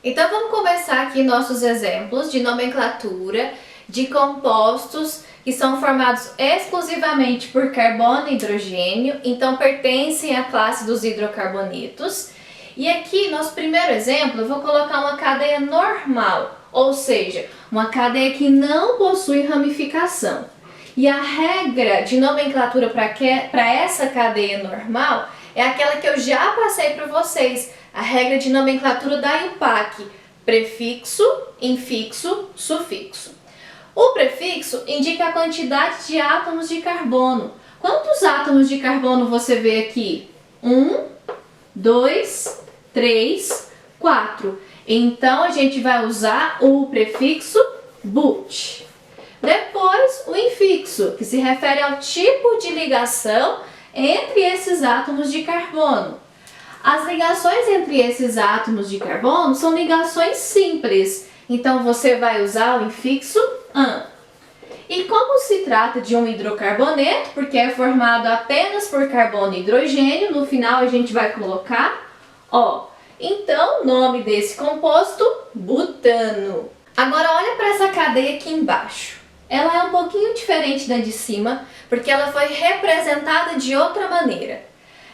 Então vamos começar aqui nossos exemplos de nomenclatura de compostos que são formados exclusivamente por carbono e hidrogênio, então pertencem à classe dos hidrocarbonetos. E aqui, nosso primeiro exemplo, eu vou colocar uma cadeia normal, ou seja, uma cadeia que não possui ramificação. E a regra de nomenclatura para essa cadeia normal é aquela que eu já passei para vocês, a regra de nomenclatura da IUPAC, prefixo, infixo, sufixo. O prefixo indica a quantidade de átomos de carbono. Quantos átomos de carbono você vê aqui? 1, 2, 3, 4. Então a gente vai usar o prefixo but. Depois o infixo, que se refere ao tipo de ligação entre esses átomos de carbono. As ligações entre esses átomos de carbono são ligações simples, então você vai usar o infixo an. E como se trata de um hidrocarboneto, porque é formado apenas por carbono e hidrogênio, no final a gente vai colocar O. Então, o nome desse composto, butano. Agora olha para essa cadeia aqui embaixo. Ela é um pouquinho diferente da de cima, porque ela foi representada de outra maneira.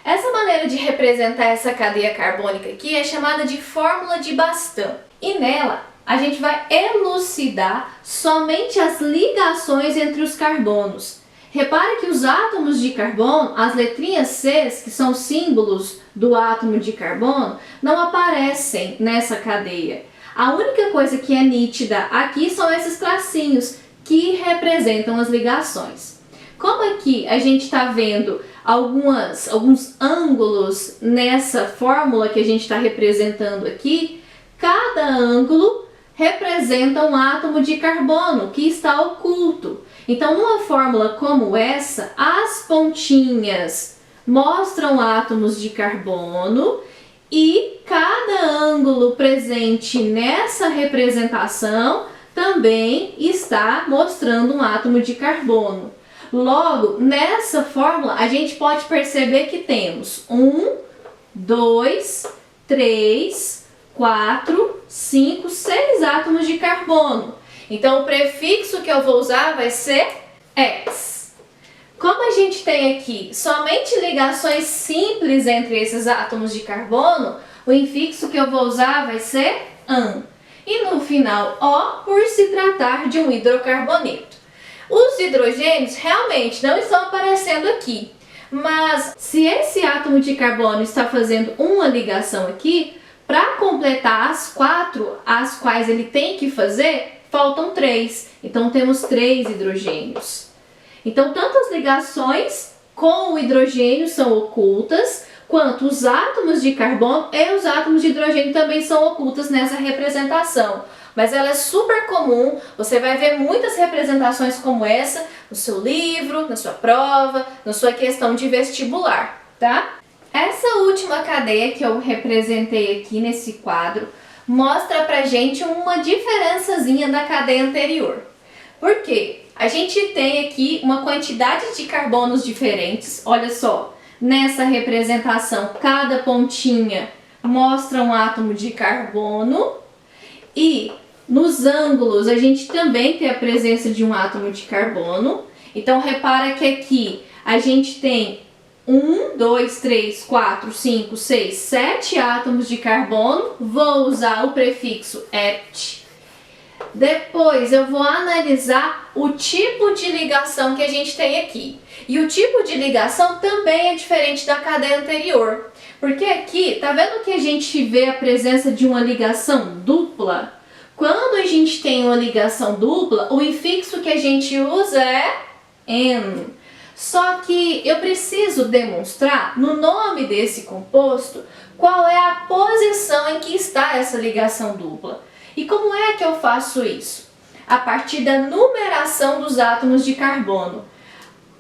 Essa maneira de representar essa cadeia carbônica aqui é chamada de fórmula de Bastan. E nela, a gente vai elucidar somente as ligações entre os carbonos. Repare que os átomos de carbono, as letrinhas Cs, que são símbolos do átomo de carbono, não aparecem nessa cadeia. A única coisa que é nítida aqui são esses tracinhos, que representam as ligações. Como aqui a gente está vendo alguns ângulos nessa fórmula que a gente está representando aqui, cada ângulo representa um átomo de carbono que está oculto. Então, numa fórmula como essa, as pontinhas mostram átomos de carbono e cada ângulo presente nessa representação também está mostrando um átomo de carbono. Logo, nessa fórmula, a gente pode perceber que temos 1, 2, 3, 4, 5, 6 átomos de carbono. Então, o prefixo que eu vou usar vai ser X. Como a gente tem aqui somente ligações simples entre esses átomos de carbono, o infixo que eu vou usar vai ser an. E no final, O, por se tratar de um hidrocarboneto. Os hidrogênios realmente não estão aparecendo aqui, mas se esse átomo de carbono está fazendo uma ligação aqui, para completar as 4 as quais ele tem que fazer, faltam 3. Então temos 3 hidrogênios. Então tanto as ligações com o hidrogênio são ocultas, quanto os átomos de carbono e os átomos de hidrogênio também são ocultas nessa representação. Mas ela é super comum, você vai ver muitas representações como essa no seu livro, na sua prova, na sua questão de vestibular, tá? Essa última cadeia que eu representei aqui nesse quadro mostra pra gente uma diferençazinha da cadeia anterior. Por quê? A gente tem aqui uma quantidade de carbonos diferentes, olha só. Nessa representação, cada pontinha mostra um átomo de carbono e nos ângulos a gente também tem a presença de um átomo de carbono. Então repara que aqui a gente tem 1, 2, 3, 4, 5, 6, 7 átomos de carbono. Vou usar o prefixo "et". Depois eu vou analisar o tipo de ligação que a gente tem aqui. E o tipo de ligação também é diferente da cadeia anterior. Porque aqui, tá vendo que a gente vê a presença de uma ligação dupla? Quando a gente tem uma ligação dupla, o infixo que a gente usa é "n". Só que eu preciso demonstrar no nome desse composto qual é a posição em que está essa ligação dupla. E como é que eu faço isso? A partir da numeração dos átomos de carbono.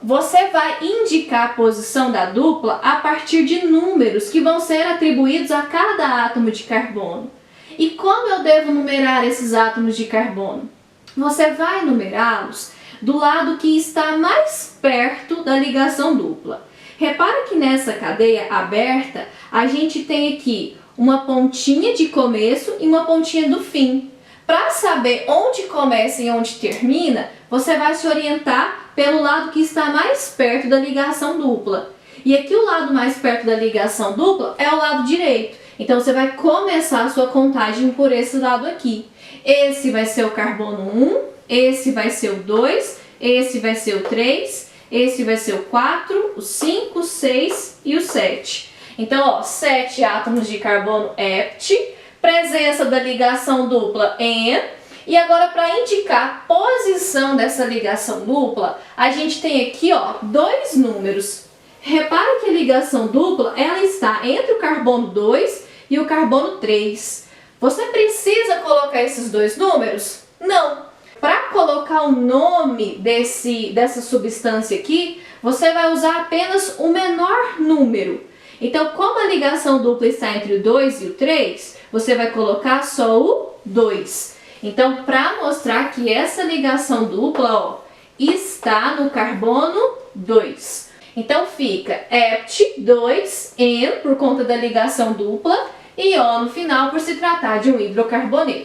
Você vai indicar a posição da dupla a partir de números que vão ser atribuídos a cada átomo de carbono. E como eu devo numerar esses átomos de carbono? Você vai numerá-los do lado que está mais perto da ligação dupla. Repara que nessa cadeia aberta, a gente tem aqui uma pontinha de começo e uma pontinha do fim. Para saber onde começa e onde termina, você vai se orientar pelo lado que está mais perto da ligação dupla. E aqui o lado mais perto da ligação dupla é o lado direito. Então você vai começar a sua contagem por esse lado aqui. Esse vai ser o carbono 1, esse vai ser o 2, esse vai ser o 3, esse vai ser o 4, o 5, o 6 e o 7. Então, ó, 7 átomos de carbono EPT, presença da ligação dupla EN. E agora, para indicar a posição dessa ligação dupla, a gente tem aqui, ó, dois números. Repara que a ligação dupla, ela está entre o carbono 2 e o carbono 3. Você precisa colocar esses dois números? Não. Para colocar o nome dessa substância aqui, você vai usar apenas o menor número. Então, como a ligação dupla está entre o 2 e o 3, você vai colocar só o 2. Então, para mostrar que essa ligação dupla, ó, está no carbono 2. Então, fica EPT 2N por conta da ligação dupla e O no final por se tratar de um hidrocarboneto.